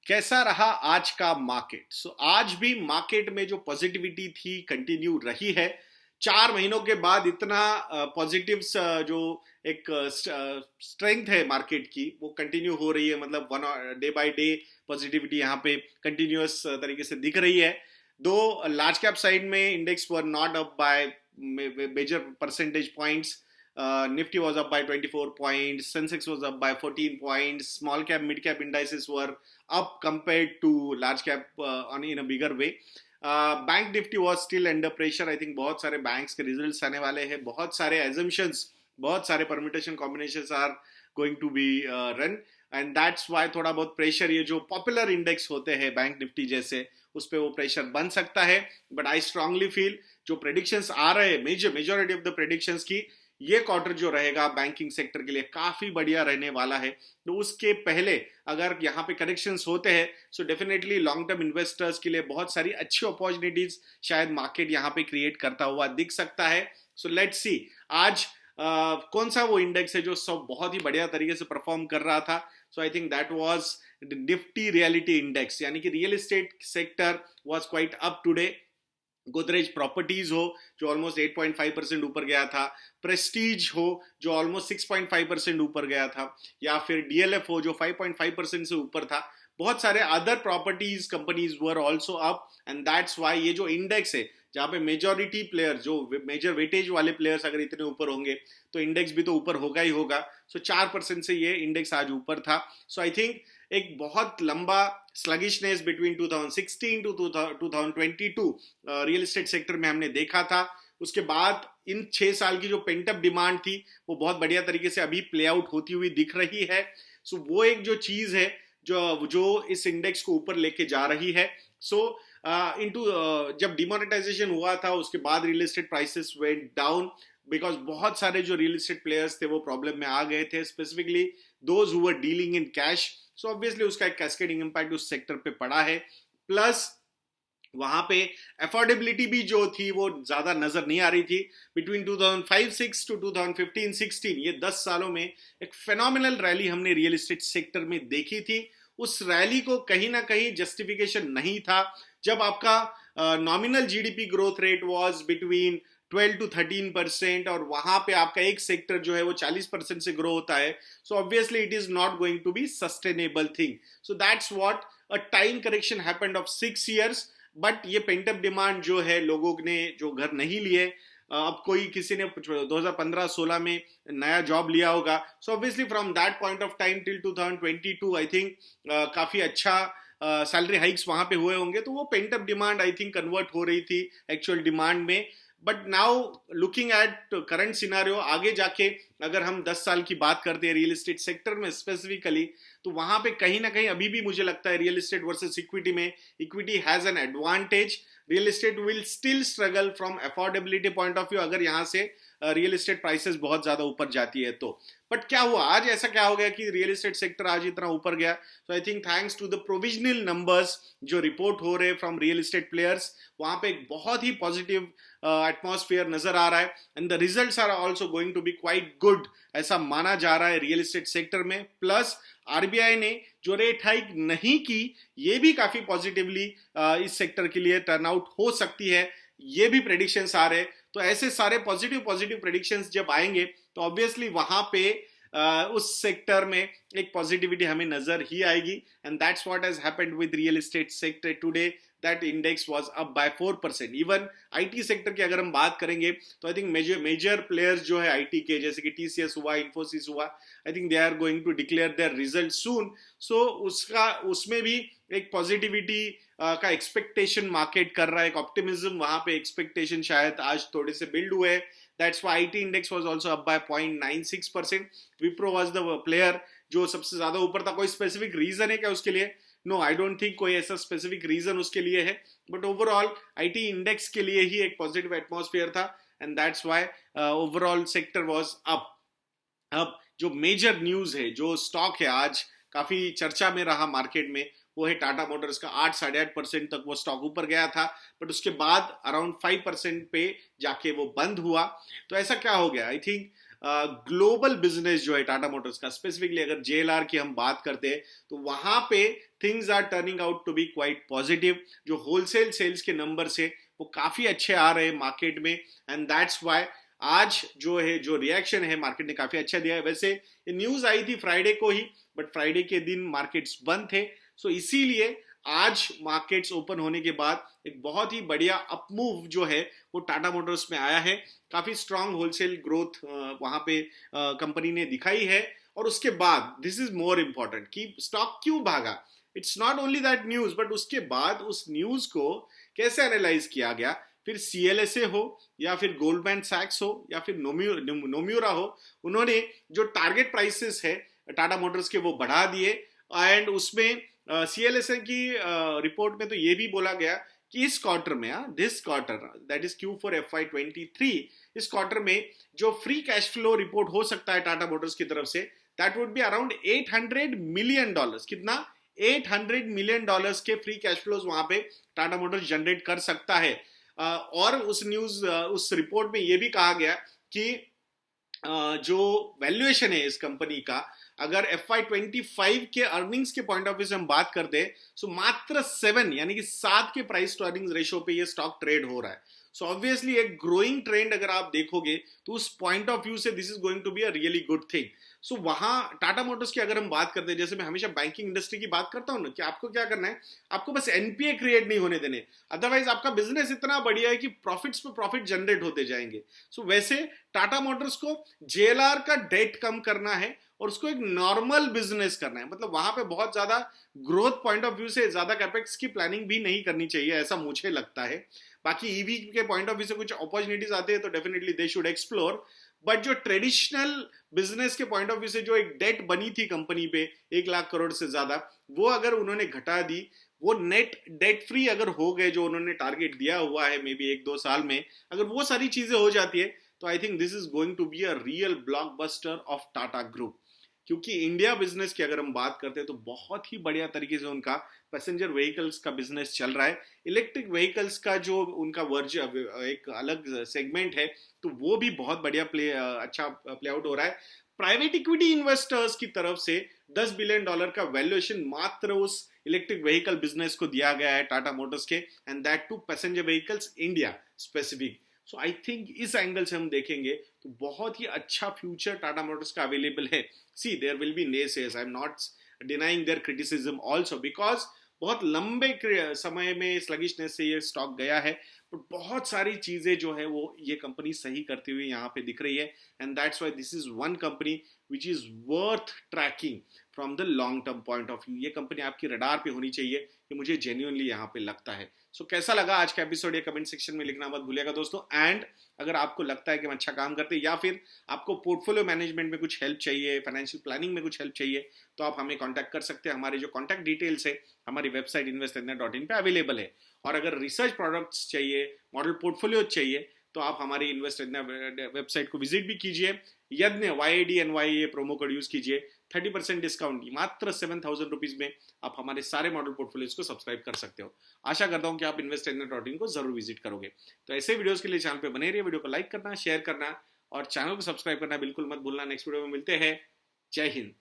कैसा रहा आज का मार्केट? आज भी मार्केट में जो पॉजिटिविटी थी कंटिन्यू रही है। 4 महीनों के बाद इतना पॉजिटिव जो एक स्ट्रेंथ है मार्केट की वो कंटिन्यू हो रही है। मतलब one day by day positivity यहाँ पे कंटिन्यूअस तरीके से दिख रही है। दो लार्ज कैप साइड में index were not up by major percentage points. Nifty was up by 24 points, Sensex was up by 14 points, small cap, mid cap indices were up compared to large cap in a bigger way. Bank Nifty was still under pressure. I think बहुत सारे banks के results आने वाले हैं, बहुत सारे assumptions, बहुत सारे permutation combinations are going to be run, and that's why थोड़ा बहुत pressure ये जो popular index होते हैं बैंक निफ्टी जैसे उस पर वो प्रेशर बन सकता है. बट आई स्ट्रांगली फील जो प्रेडिक्शंस आ रहे हैं मेजॉरिटी ऑफ द प्रेडिक्शंस की ये क्वार्टर जो रहेगा बैंकिंग सेक्टर के लिए काफी बढ़िया रहने वाला है. तो उसके पहले अगर यहाँ पे करेक्शंस होते हैं so definitely long term investors के लिए बहुत सारी अच्छी अपॉर्चुनिटीज शायद मार्केट यहाँ पे क्रिएट करता हुआ दिख सकता है. सो लेट्स सी आज कौन सा वो इंडेक्स है जो सब बहुत ही बढ़िया तरीके से परफॉर्म कर रहा था. So I think that was Nifty realty index, यानी कि real estate sector was quite up today. Godrej properties हो जो ऑलमोस्ट 8.5% ऊपर गया था, प्रेस्टीज हो जो ऑलमोस्ट 6.5% ऊपर गया था, या फिर डीएलएफ हो जो 5.5% से ऊपर था. बहुत सारे other properties companies were also up, and that's why ये जो इंडेक्स है जहाँ पे मेजॉरिटी प्लेयर जो मेजर वेटेज वाले प्लेयर्स अगर इतने ऊपर होंगे तो इंडेक्स भी तो ऊपर होगा ही होगा. सो 4% से ये इंडेक्स आज ऊपर था. सो आई थिंक एक बहुत लंबा sluggishness between 2016 to 2022 real estate sector में हमने देखा था. उसके बाद इन 6 साल की जो पेंटअप डिमांड थी वो बहुत बढ़िया तरीके से अभी प्ले आउट होती हुई दिख रही है. सो वो एक जो चीज है जो इस इंडेक्स को ऊपर लेके जा रही है. सो जब डिमोनेटाइजेशन हुआ था उसके बाद real estate prices went down because बहुत सारे जो रियल एस्टेट प्लेयर्स थे वो प्रॉब्लम में आ गए थे, specifically those who were dealing in cash. So obviously उसका एक कैस्केडिंग इंपैक्ट उस सेक्टर पे पड़ा है. प्लस वहां पे अफोर्डेबिलिटी भी जो थी वो ज्यादा नजर नहीं आ रही थी. बिटवीन 2005-6 टू 2015-16 ये 10 सालों में एक फेनोमिनल रैली हमने रियल एस्टेट सेक्टर में देखी थी. उस रैली को कहीं ना कहीं जस्टिफिकेशन नहीं था जब आपका nominal GDP growth rate was between 12 to 13% और वहां पे आपका एक सेक्टर जो है वो 40% से ग्रो होता है. So obviously it is not going to be sustainable thing. So that's what a time correction happened of 6 years. But ये पेंटअप डिमांड जो है लोगों ने जो घर नहीं लिए, अब कोई किसी ने 2015-16 में नया जॉब लिया होगा. So obviously from that point of time till 2022 I think काफी अच्छा सैलरी हाइक्स वहां पे हुए होंगे. तो वो pent-up demand I think convert हो रही थी एक्चुअल डिमांड में. But now looking at current scenario, आगे जाके अगर हम 10 साल की बात करते हैं रियल एस्टेट सेक्टर में स्पेसिफिकली, तो वहां पे कहीं ना कहीं अभी भी मुझे लगता है रियल एस्टेट वर्सेस इक्विटी में equity has an advantage. Real estate will still struggle from affordability point of view अगर यहाँ से रियल एस्टेट प्राइसेस बहुत ज्यादा ऊपर जाती है तो. बट क्या हुआ आज, ऐसा क्या हो गया कि रियल एस्टेट सेक्टर आज इतना ऊपर गया? So I think thanks to the provisional numbers जो रिपोर्ट हो रहे फ्रॉम रियल एस्टेट प्लेयर्स, वहां पे एक बहुत ही पॉजिटिव एटमॉस्फेयर नजर आ रहा है. And the results are also going to be quite good ऐसा माना जा रहा है रियल एस्टेट सेक्टर में. प्लस आरबीआई ने जो रेट हाइक नहीं की ये भी काफी पॉजिटिवली इस सेक्टर के लिए टर्नआउट हो सकती है. ये भी प्रेडिक्शंस आ रहे. तो ऐसे सारे पॉजिटिव प्रेडिक्शंस जब आएंगे तो ऑब्वियसली वहां पे उस सेक्टर में एक पॉजिटिविटी हमें नजर ही आएगी. And that's what has happened with real estate sector today. That index was up by 4%. Even IT sector की अगर हम बात करेंगे तो आई थिंक मेजर प्लेयर्स जो है आईटी के, जैसे कि टीसीएस हुआ, इन्फोसिस हुआ, I think they are going to declare their result soon. So उसमें भी एक पॉजिटिविटी का एक्सपेक्टेशन मार्केट कर रहा है, एक ऑप्टिमिज्म वहां पे एक्सपेक्टेशन शायद आज थोड़े से बिल्ड हुए. That's why IT index was also up by 0.96%. Wipro was the player जो सबसे ज्यादा ऊपर था. कोई स्पेसिफिक रीजन है क्या उसके लिए? नो, आई डोंट थिंक कोई ऐसा स्पेसिफिक रीजन उसके लिए है. बट ओवरऑल आईटी इंडेक्स के लिए ही एक पॉजिटिव एटमॉस्फेयर था, and that's why overall sector was up. अब जो मेजर न्यूज है, जो स्टॉक है आज काफी चर्चा में रहा मार्केट में, वो है टाटा मोटर्स का. 8-8.5% तक वो स्टॉक ऊपर गया था, बट उसके बाद अराउंड 5% पे जाके वो बंद हुआ. तो ऐसा क्या हो गया? आई थिंक ग्लोबल बिजनेस जो है टाटा मोटर्स का, स्पेसिफिकली अगर जेएलआर की हम बात करते हैं तो वहां पे things are turning out to be quite positive. जो होलसेल सेल्स के नंबर से वो काफी अच्छे आ रहे हैं मार्केट में, एंड दैट्स व्हाई आज जो है जो रिएक्शन है मार्केट ने काफी अच्छा दिया है। वैसे ये न्यूज आई थी फ्राइडे को ही, बट फ्राइडे के दिन मार्केट्स बंद थे, सो इसीलिए आज मार्केट्स ओपन होने के बाद एक बहुत ही बढ़िया अपमूव जो है वो टाटा मोटर्स में आया है। काफी स्ट्रांग होलसेल ग्रोथ वहां पे कंपनी ने दिखाई है। और उसके बाद दिस इज मोर इंपॉर्टेंट कि स्टॉक क्यों भागा। It's not only that news, but उसके बाद उस न्यूज को कैसे एनालाइज किया गया, फिर CLSA हो या फिर गोल्डमैन सैक्स हो या फिर नोम्यूरा हो, उन्होंने जो टारगेट प्राइसेस है टाटा मोटर्स के वो बढ़ा दिए। एंड उसमें CLSA की रिपोर्ट में तो ये भी बोला गया कि इस क्वार्टर में, this quarter that is Q4 FY23, इस क्वार्टर में जो फ्री कैश फ्लो रिपोर्ट हो सकता है टाटा मोटर्स की तरफ से, that would be around $800 million. कितना? $800 मिलियन के फ्री कैश फ्लोज वहां पे टाटा मोटर्स जनरेट कर सकता है। और उस रिपोर्ट में यह भी कहा गया कि जो वैल्यूएशन है इस कंपनी का, अगर FY25 के अर्निंग्स के पॉइंट ऑफ व्यू से हम बात करते हैं, सो मात्र 7 यानी कि 7 के प्राइस टू अर्निंग्स रेशियो पे ये स्टॉक ट्रेड हो रहा है। सो ऑब्वियसली एक ग्रोइंग ट्रेंड अगर आप देखोगे तो उस पॉइंट ऑफ व्यू से this is going to be a really good thing. So वहां टाटा मोटर्स की अगर हम बात करते हैं, जैसे मैं हमेशा बैंकिंग इंडस्ट्री की बात करता हूं ना, कि आपको क्या करना है, आपको बस NPA क्रिएट नहीं होने देने, अदरवाइज आपका बिजनेस इतना बढ़िया है कि प्रॉफिट्स पे प्रॉफिट जनरेट होते जाएंगे। सो वैसे टाटा मोटर्स को JLR का डेट कम करना है और उसको एक नॉर्मल बिजनेस करना है। मतलब वहां पे बहुत ज्यादा ग्रोथ पॉइंट ऑफ व्यू से ज्यादा कैपेक्स की प्लानिंग भी नहीं करनी चाहिए, ऐसा मुझे लगता है। बाकी EV के पॉइंट ऑफ व्यू से कुछ अपॉर्चुनिटीज आते हैं तो definitely they should explore, but जो ट्रेडिशनल बिजनेस के पॉइंट ऑफ व्यू से जो एक डेट बनी थी कंपनी पे 1 लाख करोड़ से ज्यादा, वो अगर उन्होंने घटा दी, वो नेट डेट फ्री अगर हो गए जो उन्होंने टारगेट दिया हुआ है मे बी 1-2 साल में, अगर वो सारी चीजें हो जाती है तो I think this is going to be a real blockbuster of Tata group. क्योंकि इंडिया बिजनेस की अगर हम बात करते हैं तो बहुत ही बढ़िया तरीके से उनका पैसेंजर व्हीकल्स का बिजनेस चल रहा है। इलेक्ट्रिक व्हीकल्स का जो उनका वर्ज एक अलग सेगमेंट है, तो वो भी बहुत बढ़िया अच्छा प्ले आउट हो रहा है। प्राइवेट इक्विटी इन्वेस्टर्स की तरफ से $10 बिलियन का वैल्यूएशन मात्र उस इलेक्ट्रिक व्हीकल बिजनेस को दिया गया है टाटा मोटर्स के, and that too passenger vehicles India specific. So I think इस एंगल से हम देखेंगे तो बहुत ही अच्छा फ्यूचर टाटा मोटर्स का अवेलेबल है। See there will be naysayers, I am not denying their criticism also, because बहुत लंबे समय में स्लगिशनेस से ये स्टॉक गया है, बट बहुत सारी चीजें जो है वो ये कंपनी सही करती हुई यहाँ पे दिख रही है, and that's why this is one company which is worth tracking from the long term point of view. ये कंपनी आपकी रडार पे होनी चाहिए, ये मुझे जेन्युइनली यहाँ पे लगता है। सो कैसा लगा आज का एपिसोड, ये कमेंट सेक्शन में लिखना मत भूलिएगा दोस्तों। एंड अगर आपको लगता है कि हम अच्छा काम करते हैं या फिर आपको पोर्टफोलियो मैनेजमेंट में कुछ हेल्प चाहिए, फाइनेंशियल प्लानिंग में कुछ हेल्प चाहिए, तो आप हमें कांटेक्ट कर सकते हैं। हमारे जो कांटेक्ट डिटेल्स है हमारी वेबसाइट investindia.in पे अवेलेबल है। और अगर रिसर्च प्रोडक्ट्स चाहिए, मॉडल पोर्टफोलियो चाहिए, तो आप हमारी इन्वेस्ट इंडिया वेबसाइट को विजिट भी कीजिए। यज्ञ YADNY प्रोमो कोड यूज कीजिए, 30% डिस्काउंट मात्र 7,000 रुपीज में आप हमारे सारे मॉडल पोर्टफोलियोज को सब्सक्राइब कर सकते हो। आशा करता हूं कि आप investindia.in को जरूर विजिट करोगे। तो ऐसे वीडियोस के लिए चैनल पे बने रहिए, वीडियो को लाइक करना, शेयर करना और चैनल को सब्सक्राइब करना बिल्कुल मत भूलना। नेक्स्ट वीडियो में मिलते हैं। जय हिंद।